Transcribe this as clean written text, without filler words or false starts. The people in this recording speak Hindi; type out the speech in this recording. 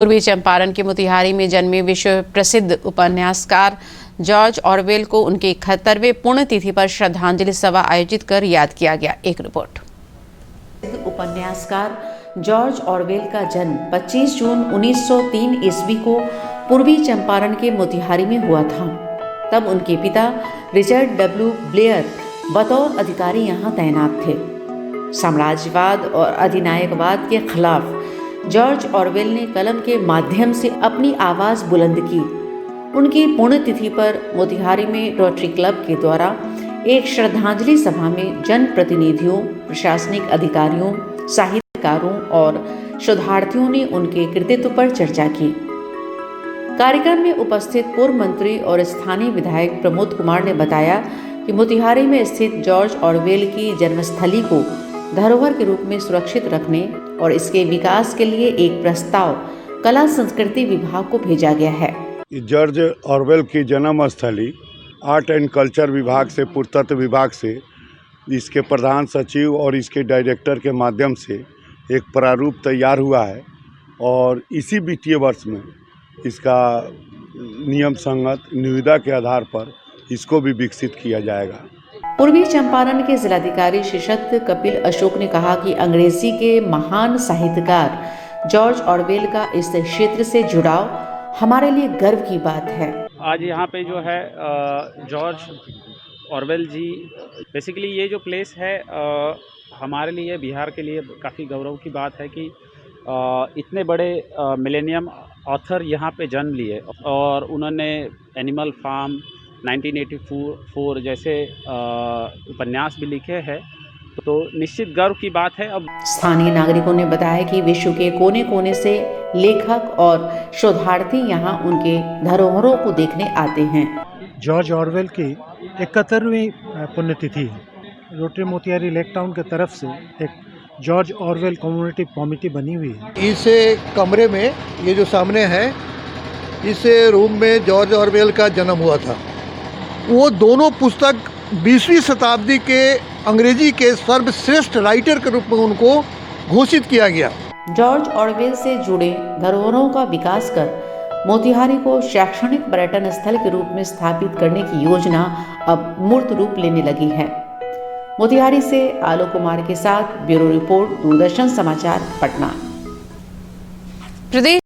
पूर्वी चंपारण के मोतिहारी में जन्मे विश्व प्रसिद्ध उपन्यासकार जॉर्ज ऑरवेल को उनकी 71वें पुण्यतिथि पर श्रद्धांजलि सभा आयोजित कर याद किया गया। एक रिपोर्ट। उपन्यासकार जॉर्ज ऑरवेल का जन्म 25 जून 1903 ईस्वी को पूर्वी चंपारण के मोतिहारी में हुआ था। तब उनके पिता रिचर्ड डब्ल्यू ब्लेयर बतौर अधिकारी यहाँ तैनात थे। साम्राज्यवाद और अधिनायकवाद के खिलाफ जॉर्ज ऑरवेल ने कलम के माध्यम से अपनी आवाज़ बुलंद की। उनकी पुण्यतिथि पर मोतिहारी में रोटरी क्लब के द्वारा एक श्रद्धांजलि सभा में जनप्रतिनिधियों, प्रशासनिक अधिकारियों, साहित्यकारों और शोधार्थियों ने उनके कृतित्व पर चर्चा की। कार्यक्रम में उपस्थित पूर्व मंत्री और स्थानीय विधायक प्रमोद कुमार ने बताया कि मोतिहारी में स्थित जॉर्ज ऑरवेल की जन्मस्थली को धरोहर के रूप में सुरक्षित रखने और इसके विकास के लिए एक प्रस्ताव कला संस्कृति विभाग को भेजा गया है। जॉर्ज ऑरवेल की जन्म स्थली आर्ट एंड कल्चर विभाग से, पुरातत्व विभाग से इसके प्रधान सचिव और इसके डायरेक्टर के माध्यम से एक प्रारूप तैयार हुआ है और इसी वित्तीय वर्ष में इसका नियम संगत निविदा के आधार पर इसको भी विकसित किया जाएगा। पूर्वी चंपारण के जिलाधिकारी शीर्षत कपिल अशोक ने कहा कि अंग्रेजी के महान साहित्यकार जॉर्ज ऑरवेल का इस क्षेत्र से जुड़ाव हमारे लिए गर्व की बात है। आज यहाँ पे जो है जॉर्ज ऑरवेल जी, बेसिकली ये जो प्लेस है हमारे लिए, बिहार के लिए काफ़ी गौरव की बात है कि इतने बड़े मिलेनियम ऑथर यहाँ पे जन्म लिए और उन्होंने एनिमल फार्म 1984 जैसे उपन्यास भी लिखे हैं, तो निश्चित गर्व की बात है। अब स्थानीय नागरिकों ने बताया कि विश्व के कोने कोने से लेखक और शोधार्थी यहाँ उनके धरोहरों को देखने आते हैं। जॉर्ज ऑरवेल की 71वीं पुण्यतिथि है। रोटरी मोतिहारी लेक टाउन की तरफ से एक जॉर्ज ऑरवेल कम्युनिटी कमेटी बनी हुई है। इस कमरे में, ये जो सामने है, इस रूम में जॉर्ज ऑरवेल का जन्म हुआ था। वो दोनों पुस्तक 20वीं शताब्दी के अंग्रेजी के सर्वश्रेष्ठ राइटर के रूप में उनको घोषित किया गया। जॉर्ज ऑरवेल से जुड़े धरोहरों का विकास कर मोतिहारी को शैक्षणिक पर्यटन स्थल के रूप में स्थापित करने की योजना अब मूर्त रूप लेने लगी है। मोतिहारी से आलोक कुमार के साथ ब्यूरो रिपोर्ट, दूरदर्शन समाचार, पटना। प्रदेश